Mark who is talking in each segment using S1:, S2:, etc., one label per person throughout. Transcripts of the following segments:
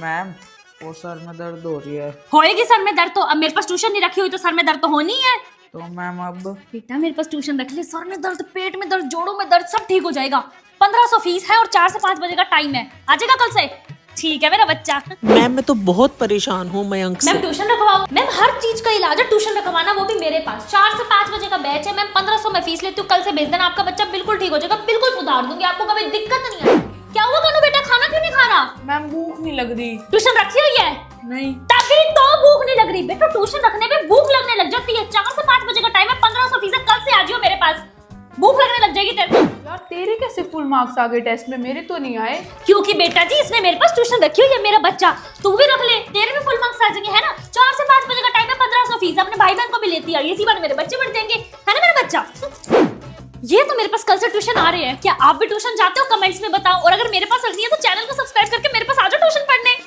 S1: Ma'am वो sir में दर्द हो रही है।
S2: होएगी सर में दर्द तो, अब मेरे पास ट्यूशन नहीं रखी हुई तो सर में दर्द तो होनी है।
S1: तो मैम अब
S2: बेटा मेरे पास ट्यूशन रख ले, सर में दर्द, पेट में दर्द, जोड़ों में दर्द सब ठीक हो जाएगा। 1500 फीस है और 4 से 5 बजे का टाइम है, आ जाएगा कल से। ठीक है मेरा बच्चा।
S3: मैम मैं तो बहुत परेशान हूँ मयंक से।
S2: मैम ट्यूशन रखवाओ। मैम हर चीज का इलाज है, ट्यूशन रखवाना वो भी मेरे पास। 4 से 5 बजे का बैच है मैम, 1500 में फीस लेती हूँ। कल से भेज देना, आपका बच्चा बिल्कुल ठीक हो जाएगा, बिल्कुल सुधार दूंगी, आपको कभी दिक्कत नहीं आएगी। क्या हुआ कानू बेटा, खाना क्यों नहीं खा रहा?
S1: मैम भूख नहीं लग रही।
S2: ट्यूशन रखी हुई है?
S1: नहीं।
S2: तभी तो भूख नहीं लग रही बेटा, ट्यूशन रखने पे भूख लगने लग जाती है। 4 से 5 बजे का टाइम है, 1500 फीस है, कल से आ जाओ मेरे पास, भूख लगने लग जाएगी तेरे को।
S1: यार तेरे कैसे फुल मार्क्स आ गए टेस्ट में, मेरे तो नहीं आए।
S2: क्योंकि बेटा जी इसने मेरे पास ट्यूशन रखी हुई है, मेरा बच्चा। तू भी रख ले, तेरे भी फुल मार्क्स आ जाएंगे, है ना। 4 से 5 बजे का टाइम है, 1500 फीस। अपने भाई बहन को भी लेती है, इसी बार मेरे बच्चे बढ़ जाएंगे, है ना मेरा बच्चा। ये तो मेरे पास कल से ट्यूशन आ रहे हैं। क्या आप भी ट्यूशन जाते हो? कमेंट्स में बताओ। और अगर मेरे पास रखनी है तो चैनल को सब्सक्राइब करके मेरे पास आ जाओ ट्यूशन पढ़ने।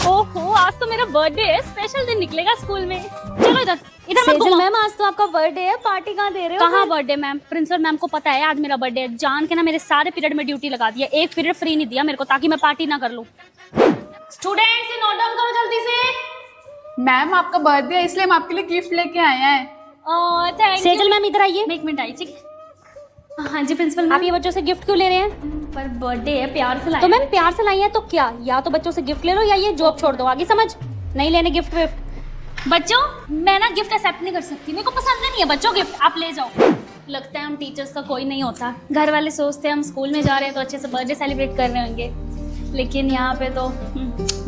S2: ओहो आज तो मेरा बर्थडे है, स्पेशल दिन निकलेगा स्कूल में। चलो इधर इधर मत घुमाओ।
S4: मैम आज तो आपका बर्थडे है, पार्टी कहाँ दे रहे हो?
S2: कहाँ बर्थडे मैम? प्रिंसिपल मैम को पता है आज मेरा बर्थडे है, जान के ना मेरे सारे पीरियड में ड्यूटी लगा दिया, एक पीरियड फ्री नहीं दिया मेरे को, ताकि मैं पार्टी ना कर लूं। स्टूडेंट्स नोट डाउन करो जल्दी से।
S1: मैम आपका बर्थडे है इसलिए हम आपके लिए गिफ्ट लेके आए हैं।
S2: Thank you.
S4: सेजल मैम इधर आइए।
S2: एक मिनट आई, ठीक है। हाँ जी प्रिंसिपल मैम।
S4: आप ये बच्चों से गिफ्ट क्यों ले रहे हैं?
S2: पर बर्थडे है, प्यार से लाए।
S4: तो मैम प्यार से लाई है तो क्या, या तो बच्चों से गिफ्ट ले लो या ये जॉब छोड़ दो, आगे समझ। नहीं लेने गिफ्ट विफ्ट।
S2: बच्चों मैं ना गिफ्ट एक्सेप्ट नहीं कर सकती, मेरे को पसंद नहीं है बच्चों गिफ्ट, आप ले जाओ। लगता है हम टीचर्स का कोई नहीं होता। घर वाले सोचते हैं हम स्कूल में जा रहे हैं तो अच्छे से बर्थडे सेलिब्रेट कर रहे होंगे, लेकिन यहाँ पे तो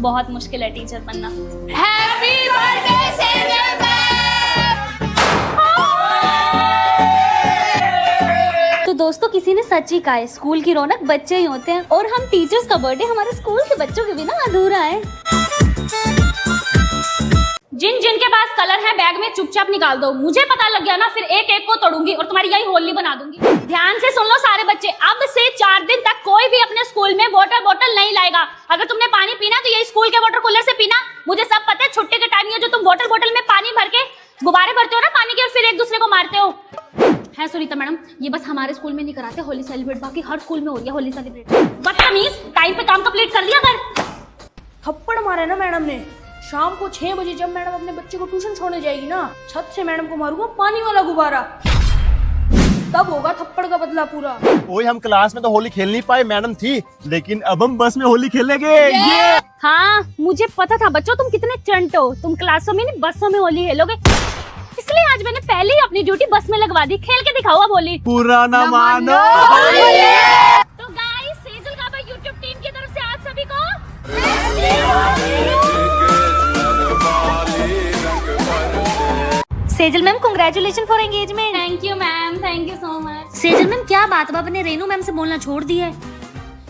S2: बहुत मुश्किल है टीचर बनना। Happy birthday Sejal ma'am.
S4: तो दोस्तों किसी ने सच ही कहा है, स्कूल की रौनक बच्चे ही होते हैं, और हम टीचर्स का बर्थडे हमारे स्कूल के बच्चों के बिना अधूरा है।
S2: जिन जिन के पास कलर है बैग में चुपचाप निकाल दो, मुझे पता लग गया ना फिर एक एक को तोड़ूंगी और तुम्हारी यही होली बना दूंगी। ध्यान से सुन लो सारे बच्चे, अब से 4 दिन तक कोई भी अपने स्कूल में वाटर बॉटल नहीं लाएगा। अगर तुमने पानी पीना तो यही स्कूल के वाटर कूलर से पीना। मुझे सब पता है, छुट्टी के टाइम ये जो तुम वाटर बॉटल में पानी भर के गुब्बारे भरते हो ना पानी के और फिर एक दूसरे को मारते हो। है सुनीता मैडम, ये बस हमारे स्कूल में नहीं कराते होली सेलिब्रेट, बाकी हर स्कूल में हो रही है होली सेलिब्रेट। बदतमीज, टाइम पे काम कंप्लीट कर लिया कर।
S5: थप्पड़ मारे ना मैडम ने। शाम को 6 बजे जब मैडम अपने बच्चे को ट्यूशन छोड़ने जाएगी ना, छत से मैडम को मारूंगा पानी वाला गुब्बारा, तब होगा थप्पड़ का बदला पूरा।
S6: ओए हम क्लास में तो होली खेल नहीं पाए, मैडम थी, लेकिन अब हम बस में होली खेलेंगे। ये
S2: हाँ मुझे पता था बच्चों तुम कितने चंट हो, तुम क्लासों में नहीं बसों में होली खेलोगे, इसलिए आज मैंने पहले ही अपनी ड्यूटी बस में लगवा दी। खेल के दिखाओ अब होली।
S6: पूरा ना मानो।
S2: तो गाइस सेजल गाबा यूट्यूब टीम की तरफ से आप सभी को
S4: Sejal ma'am congratulation for engagement.
S2: Thank you ma'am, thank you so much.
S4: Sejal ma'am क्या बात, अब आपने रेनू मैम से बोलना छोड़ दिया है?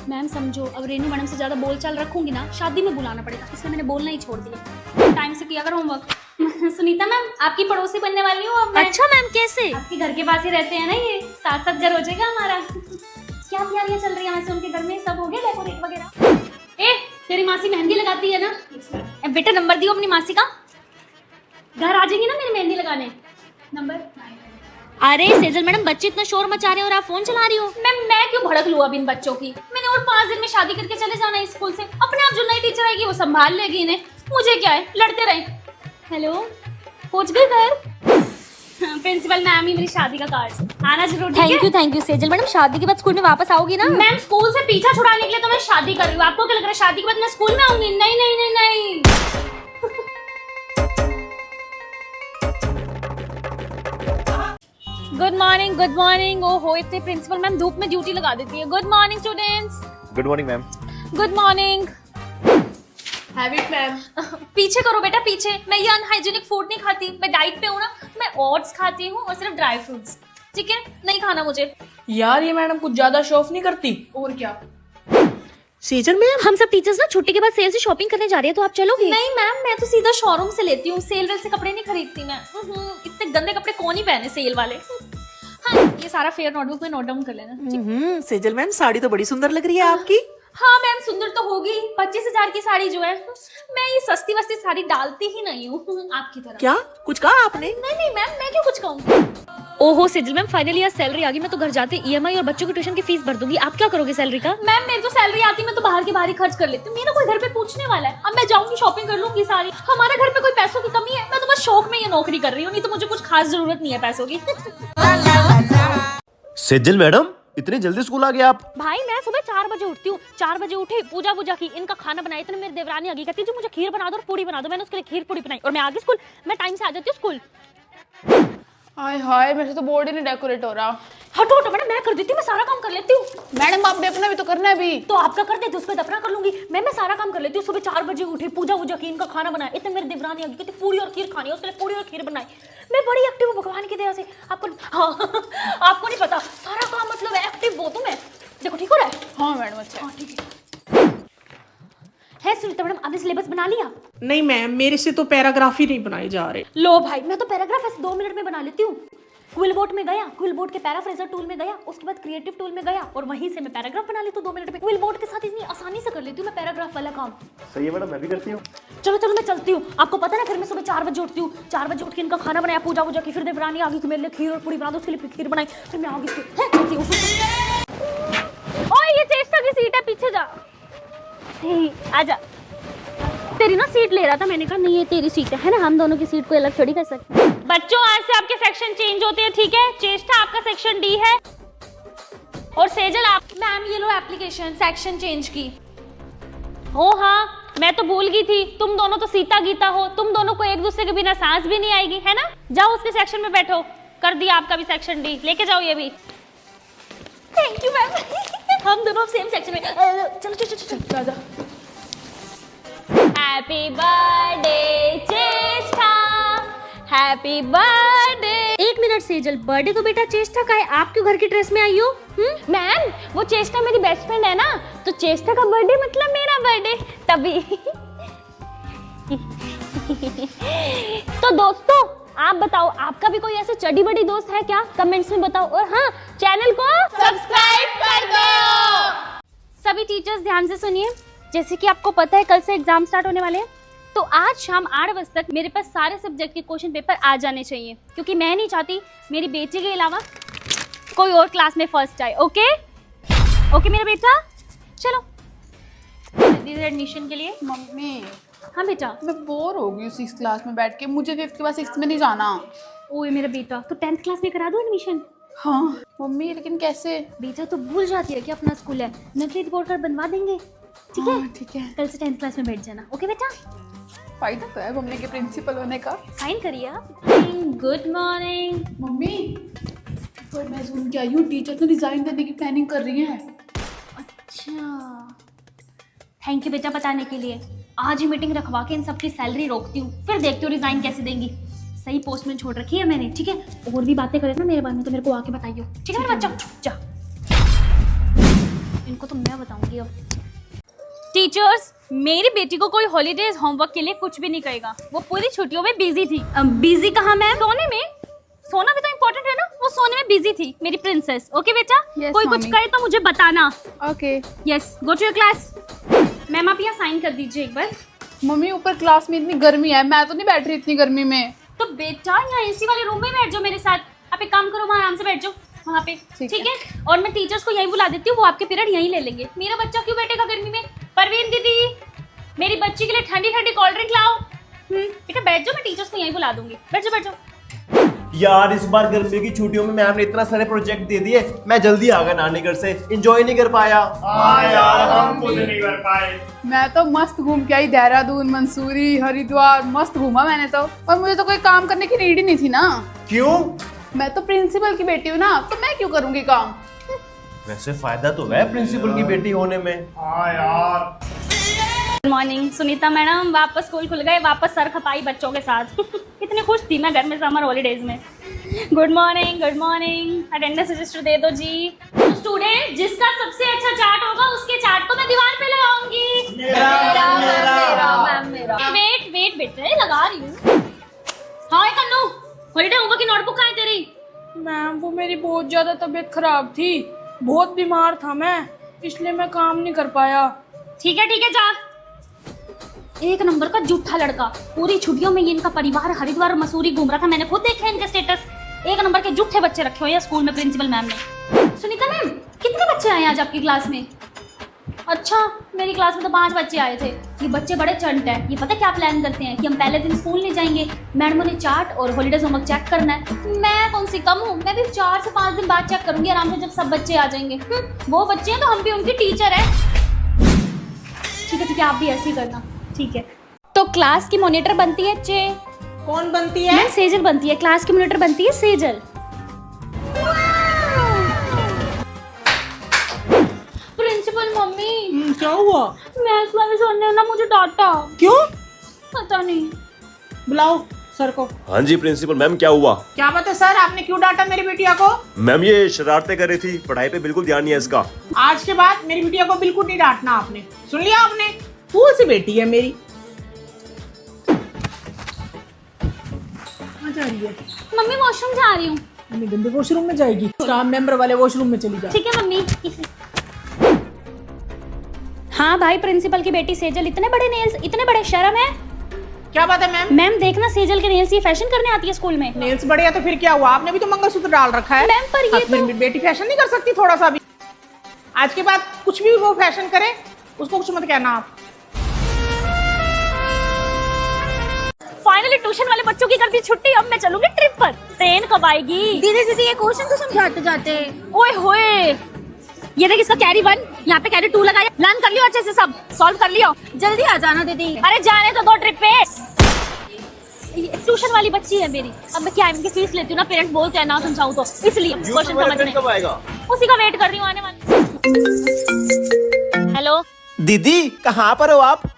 S2: मैम समझो अब रेनू मैडम से ज्यादा बोलचाल रखूंगी ना शादी में बुलाना पड़ेगा, इसलिए मैंने बोलना ही छोड़ दिया। टाइम से किया करो होमवर्क। सुनीता मैम आपकी पड़ोसी बनने वाली हूँ अब मैं।
S4: अच्छा मैम कैसे?
S2: आपके घर के पास ही रहते हैं ना, ये साथ साथ घर हो जाएगा हमारा। क्या तैयारियां चल रही है वैसे उनके घर में, सब हो गया डेकोरेट वगैरह? ए तेरी मासी मेहंदी लगाती है ना, बेटा नंबर दियो अपनी मासी का, घर आ जाएगी ना मेरी मेहंदी लगाने। नंबर।
S4: अरे सेजल मैडम बच्चे इतना शोर मचा रहे हैं और आप फोन चला रही हो।
S2: मैम मैं क्यों भड़क लूं अब इन बच्चों की, मैंने और 5 दिन में शादी करके चले जाना है स्कूल से, अपने आप जो नई टीचर आएगी वो संभाल लेगी इन्हें, मुझे क्या है, लड़ते रहे। हेलो पहुंच गए घर? प्रिंसिपल मैम ही मेरी शादी का कार्ड, आना जरूर।
S4: Thank you Sejal madam. शादी के बाद स्कूल में वापस आओगी ना?
S2: मैम स्कूल से पीछा छुड़ाने के लिए तो मैं शादी कर रही हूँ, आपको क्या लग रहा है शादी के बाद मैं स्कूल में आऊंगी? नहीं नहीं नहीं नहीं। Good morning, good morning. ओहो इतने प्रिंसिपल मैम धूप में ड्यूटी लगा देती है। Good morning students.
S6: Good morning ma'am.
S2: Good morning.
S1: Habit ma'am.
S2: पीछे करो बेटा पीछे, मैं ये अनहाइजीनिक फूड नहीं खाती, मैं डाइट पे हूँ ना, मैं ओट्स खाती हूँ और सिर्फ ड्राई फ्रूट्स, ठीक है, नहीं खाना मुझे।
S5: यार ये मैडम कुछ ज्यादा शौक नहीं करती।
S1: और क्या।
S3: सेजल मैम
S4: हम सब टीचर्स ना छुट्टी के बाद सेल से शॉपिंग करने जा रहे हैं, तो आप चलोगे?
S2: नहीं मैम मैं तो सीधा शोरूम से लेती हूँ, सेल वेल से कपड़े नहीं खरीदती मैं। इतने गंदे कपड़े कौन ही पहने सेल वाले। हाँ ये सारा फेयर नोटबुक में नोट डाउन कर लेना।
S3: सेजल मैम साड़ी तो बड़ी सुंदर लग रही है आपकी।
S2: हाँ मैम सुंदर तो होगी, 25,000 की साड़ी जो है, मैं ये सस्ती वस्ती साड़ी डालती ही नहीं हूँ आपकी तरह।
S3: क्या कुछ कहा आपने?
S2: नहीं नहीं मैम मैं क्यों कुछ कहूँगी।
S4: ओहो सेजल मैम, फाइनली आज सैलरी आ गई। मैं तो घर जाते ईएमआई और बच्चों की ट्यूशन की फीस भर दूंगी। आप क्या करोगे सैलरी का?
S2: मैम मेरी तो सैलरी आती है, मैं तो बाहर के बाहर ही खर्च कर लेती हूँ। मेरा कोई घर पे पूछने वाला है? अब मैं जाऊंगी शॉपिंग कर लूंगी सारी। हमारे घर पे कोई पैसों की कमी है? मैं तो बस शौक में ये नौकरी कर रही हूँ, नहीं तो मुझे कुछ खास जरूरत नहीं है पैसों की।
S6: सेजल मैडम, इतनी जल्दी स्कूल आ गए आप?
S4: भाई मैं सुबह 4 बजे उठती हूँ, 4 बजे उठी, पूजा की, इनका खाना बनाया। इतने मेरी देवरानी आ गई, कहती है मुझे खीर बना दो और पूरी बना दो। मैंने उसके लिए खीर पूरी बनाई और मैं आ गई स्कूल। मैं टाइम से आ जाती हूँ स्कूल।
S1: हाय हाय, मेरे से तो बोर्ड ही नहीं डेकोरेट हो रहा।
S2: हटो हटो मैडम, मैं कर देती हूँ, मैं सारा काम कर लेती हूँ।
S1: मैडम आपने अपना भी तो करना है अभी।
S2: तो आपका कर देती, उसमें अपना कर लूंगी। मैं सारा काम कर लेती हूँ। सुबह 4 बजे उठी, पूजा की, इनका खाना बनाया। इतने मेरी देवरानी आ गई, कहती पूरी और खीर खानी है, उसके लिए पूरी और खीर बनाई। मैं बड़ी एक्टिव हूँ भगवान की दया से। आपको हाँ आपको नहीं पता, सारा काम मतलब एक्टिव बहुत हूँ मैं। देखो ठीक हो रहा है?
S1: हाँ मैडम, अच्छा
S2: हाँ ठीक है सुनीता मैडम, आपने सिलेबस बना लिया?
S3: नहीं मैम, मेरे से तो पैराग्राफ ही नहीं बनाए जा रहे।
S2: लो भाई, मैं तो पैराग्राफ ऐसे 2 मिनट में बना लेती हूँ। क्विलबोर्ड में गया, क्विलबोर्ड के पैराफ्रेजर टूल में गया, उसके बाद क्रिएटिव टूल में गया और वहीं से मैं पैराग्राफ बना लेती हूँ 2 मिनट में। क्विलबोर्ड के साथ इतनी आसानी से कर लेती हूँ मैं पैराग्राफ वाला काम।
S6: सही है मैडम, मैं भी करती हूँ।
S2: चलो चलो मैं चलती हूँ। आपको पता है ना, फिर मैं सुबह 4 बजे उठती हूँ। 4 बजे उठ के इनका खाना बनाया, पूजा की, फिर देवरानी आ गई कि मेरे लिए खीर और पूरी बना दो, उसके लिए खीर बनाई, फिर मैं आ गई चलती हूँ। ओए ये चेष्टा की सीट है, पीछे जा। आजा। तेरी ना सीट ले रहा था, मैंने कहा नहीं ये तेरी सीट है ना, हम दोनों की सीट को अलग थोड़ी कर सकते। बच्चों आज से आपके सेक्शन चेंज होते हैं, ठीक है? चेष्टा आपका सेक्शन डी है और सेजल आप। मैम ये लो एप्लीकेशन सेक्शन चेंज की। ओ हाँ, मैं तो भूल गई थी, तुम दोनों तो सीता गीता हो, तुम दोनों को एक दूसरे के बिना सांस भी नहीं आएगी, है ना? जाओ उसके सेक्शन में बैठो। कर दिया आपका भी सेक्शन डी, लेके जाओ ये भी। Thank you ma'am. हम दोनों सेम सेक्शन में। चलो चलो चलो चलो। हैप्पी बर्थडे चेष्टा, happy birthday.
S4: 1 minute Sejal, birthday तो बेटा चेष्टा का है, आप क्यों घर की ड्रेस में आई हो?
S2: मैम वो चेष्टा मेरी बेस्ट फ्रेंड है ना, तो चेष्टा का बर्थडे मतलब मेरा बर्थडे, तभी। तो दोस्तों आप बताओ, आपका भी कोई ऐसे चडी बड़ी दोस्त है क्या? कमेंट्स में बताओ। और हाँ, चैनल को सब्सक्राइब कर दो। सभी टीचर्स ध्यान से सुनिए, जैसे कि आपको पता है कल से एग्जाम स्टार्ट होने वाले हैं, तो आज शाम 8 बजे तक मेरे पास सारे सब्जेक्ट के क्वेश्चन पेपर आ जाने चाहिए, क्योंकि मैं नहीं चाहती मेरी बेटी के अलावा कोई और क्लास में फर्स्ट आए। ओके ओके मेरा बेटा, चलो एडमिशन के लिए।
S1: मम्मी
S2: हाँ बेटा।
S1: मैं बोर हो गई 6th क्लास में बैठ के, मुझे 5th के बाद 6th में नहीं जाना।
S2: ओए मेरा बेटा, तो 10th क्लास में करा दो एडमिशन।
S1: हाँ मम्मी, लेकिन कैसे?
S4: बेटा तो भूल जाती है कि अपना स्कूल है, नकली रिपोर्ट कार्ड बनवा देंगे, ठीक है?
S1: हाँ, ठीक है।
S4: कल से 10th क्लास में बैठ जाना, ओके बेटा?
S1: फायदा तो है मम्मी के प्रिंसिपल होने का।
S4: साइन करिए आप।
S2: Good morning.
S1: मम्मी पर मैं सुन के आई हूँ टीचर तो रिजाइन देने की प्लानिंग कर रही है।
S2: अच्छा, थैंक यू बेटा बताने के लिए। आज ही मीटिंग रखवा के इन सबकी सैलरी रोकती हूँ, फिर देखती हूँ रिजाइन कैसे देंगी। सही पोस्ट में छोड़ रखी है मैंने, ठीक है? और भी बातें करे ना मेरे बारे में तो मेरे को आके बताइयो, ठीक है मेरे बच्चा? जा, इनको तो मैं बताऊंगी अब। टीचर्स, मेरी बेटी को कोई हॉलीडेज होमवर्क के लिए कुछ भी नहीं कहेगा, वो पूरी छुट्टियों में बिजी थी। बिजी कहाँ मैम? सोने में। सोना भी तो इम्पोर्टेंट है ना, वो सोने में बिजी थी मेरी प्रिंसेस। ओके बेटा?
S1: Yes,
S2: कोई कुछ
S1: mommy.
S2: करे तो मुझे बताना।
S1: Okay
S2: yes, go to your class. Ma'am आप यहाँ साइन कर दीजिए एक बार।
S1: मम्मी ऊपर क्लास में इतनी गर्मी है, मैं तो नहीं बैठ रही इतनी गर्मी में।
S2: तो बेटा यहाँ एसी वाले रूम में बैठ जाओ मेरे साथ। आप एक काम करो, वहाँ आराम से बैठ जाओ वहाँ पे, ठीक है? और मैं टीचर्स को यहीं बुला देती हूँ, वो आपके पीरियड यहीं ले लेंगे। मेरा बच्चा क्यों बैठेगा गर्मी में? परवीन दीदी, मेरी बच्ची के लिए ठंडी ठंडी कोल्ड ड्रिंक लाओ। बेटा बैठ जाओ, मैं टीचर्स को यहीं बुला दूंगी। बैठ जाओ बैठ जाओ।
S6: यार इस बार गर्मी की छुट्टियों में मैम ने इतना सारे प्रोजेक्ट दे दिए, मैं जल्दी आ गया नानी घर से, एंजॉय नहीं कर पाया।
S7: यार हम खुद नहीं कर पाए।
S1: मैं तो मस्त घूम के आई, देहरादून, मंसूरी, हरिद्वार, मस्त घूमा मैंने तो। और मुझे तो कोई काम करने की नीड ही नहीं थी ना।
S6: क्यों?
S1: मैं तो प्रिंसिपल की बेटी हूँ ना, तो मैं क्यों करूँगी काम?
S6: वैसे फायदा तो है प्रिंसिपल की बेटी होने में।
S7: हाँ यार।
S2: गुड मॉर्निंग सुनीता मैडम, वापस स्कूल खुल गए, वापस सर खपाई बच्चों के साथ। इतनी खुश थी मैं घर में समर हॉलीडेज में। Good morning good morning. Attendance register दे दो जी। तो स्टूडेंट जिसका सबसे अच्छा चार्ट होगा उसके चार्ट को मैं दीवार पे लगाऊंगी। वेट वेट बेटे, लगा रही हूँ। हाँ कन्नू, हॉलीडे होमवर्क की नोटबुक कहाँ है तेरी?
S5: मैम वो मेरी बहुत ज्यादा तबीयत खराब थी, बहुत बीमार था मैं, इसलिए मैं काम नहीं कर पाया।
S2: ठीक है जा। एक नंबर का झूठा लड़का, पूरी छुट्टियों में ये इनका परिवार हरिद्वार और मसूरी घूम रहा था, मैंने खुद देखा इनका स्टेटस। एक नंबर के जुट्ठे बच्चे रखे हुए हैं स्कूल में प्रिंसिपल मैम ने। सुनीता मैम, कितने बच्चे आए आज आपकी क्लास में? अच्छा, मेरी क्लास में तो 5 बच्चे आए थे। ये बच्चे बड़े चंट हैं। ये पता क्या प्लान करते हैं कि हम पहले दिन स्कूल नहीं जाएंगे, मैडमों ने चार्ट और हॉलीडेज होमवर्क चेक करना है। मैं कौन सी कम हूँ, मैं भी 4 से 5 दिन बाद चेक करूंगी आराम से जब सब बच्चे आ जाएंगे। वो बच्चे हैं तो हम भी उनकी टीचर है। ठीक है, आप भी ऐसे ही करना। ठीक है। तो क्लास की मॉनिटर बनती है चे।
S3: कौन बनती है?
S2: मैम सेजल बनती है। क्लास की मॉनिटर बनती है सेजल। प्रिंसिपल मम्मी,
S3: क्या हुआ?
S2: मैथ्स वाले सर ने ना मुझे डांटा।
S3: क्यों?
S2: पता नहीं।
S3: बुलाओ सर को।
S6: हाँ जी प्रिंसिपल मैम, क्या हुआ?
S3: क्या बात है सर, आपने क्यों डांटा मेरी बिटिया को?
S6: मैम ये शरारतें कर रही थी, पढ़ाई पे बिल्कुल ध्यान नहीं है इसका।
S3: आज के बाद मेरी बिटिया को बिल्कुल नहीं डांटना आपने, सुन लिया आपने? फूल सी बेटी है मेरी। कहाँ जा रही है?
S2: मम्मी वॉशरूम जा रही हूँ।
S3: मम्मी गंदे वॉशरूम में जाएगी, स्टाफ मेंबर वाले वॉशरूम में चली जा।
S2: ठीक है मम्मी। हाँ भाई, प्रिंसिपल की बेटी सेजल, इतने बड़े नेल्स, इतने बड़े, शर्म है?
S3: क्या बात है मैम?
S2: मैम देखना, सेजल के नेल्स ये फैशन करने आती है स्कूल में।
S3: नेल्स बड़े हैं तो फिर क्या हुआ? आपने भी तो मंगलसूत्र डाल रखा है।
S2: मैम पर ये
S3: मेरी बेटी फैशन नहीं कर सकती थोड़ा सा भी? आज के बाद कुछ भी वो फैशन करे उसको कुछ मत कहना आप।
S4: फाइनली ट्यूशन वाले बच्चों की कर दी छुट्टी, अब मैं चलूंगी ट्रिप पर। ट्रेन कब आएगी?
S2: दीदी दीदी, ये क्वेश्चन तो समझाते जाते।
S4: ओए होए, ये देख इसका कैरी 1, यहाँ पे कैरी 2 लगाया। लर्न कर लियो अच्छे से, सब सॉल्व कर लियो।
S2: जल्दी आ जाना दीदी।
S4: अरे जाने तो 2 ट्रिप पे। ट्यूशन वाली बच्ची है मेरी, अब मैं क्या इनकी फीस लेती हूँ ना, पेरेंट्स बोलते हैं ना समझाऊँ तो, इसलिए क्वेश्चन समझने
S6: कब आएगा?
S4: उसी का वेट कर रही हूँ आने वाले। हेलो
S6: दीदी कहाँ पर हो आप?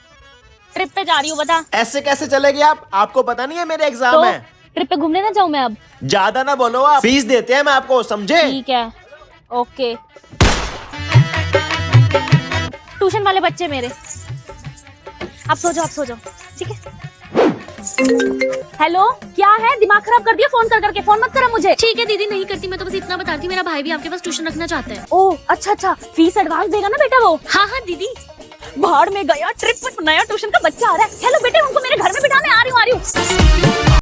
S4: ट्रिप पे जा रही हूँ, बता।
S6: ऐसे कैसे चलेगी आप? आपको पता नहीं है मेरे एग्जाम
S4: तो
S6: है।
S4: ट्रिप पे घूमने ना जाऊँ मैं अब?
S6: ज्यादा ना बोलो आप, फीस देते हैं मैं आपको, समझे?
S4: ठीक है, ओके। ट्यूशन वाले बच्चे मेरे, आप सो जाओ, आप सो जाओ, ठीक है। हेलो, क्या है? दिमाग खराब कर दिया फोन कर करके। फोन मत करो मुझे।
S2: ठीक है दीदी, नहीं करती, मैं तो बस इतना बताती, मेरा भाई भी आपके पास ट्यूशन रखना चाहता है।
S4: ओह अच्छा अच्छा, फीस एडवांस देगा ना बेटा वो?
S2: हाँ हाँ दीदी।
S4: भाड़ में गया, ट्रिप पर नया ट्यूशन का बच्चा आ रहा है। हेलो बेटे, उनको मेरे घर में बिठा, मैं आ रही हूँ।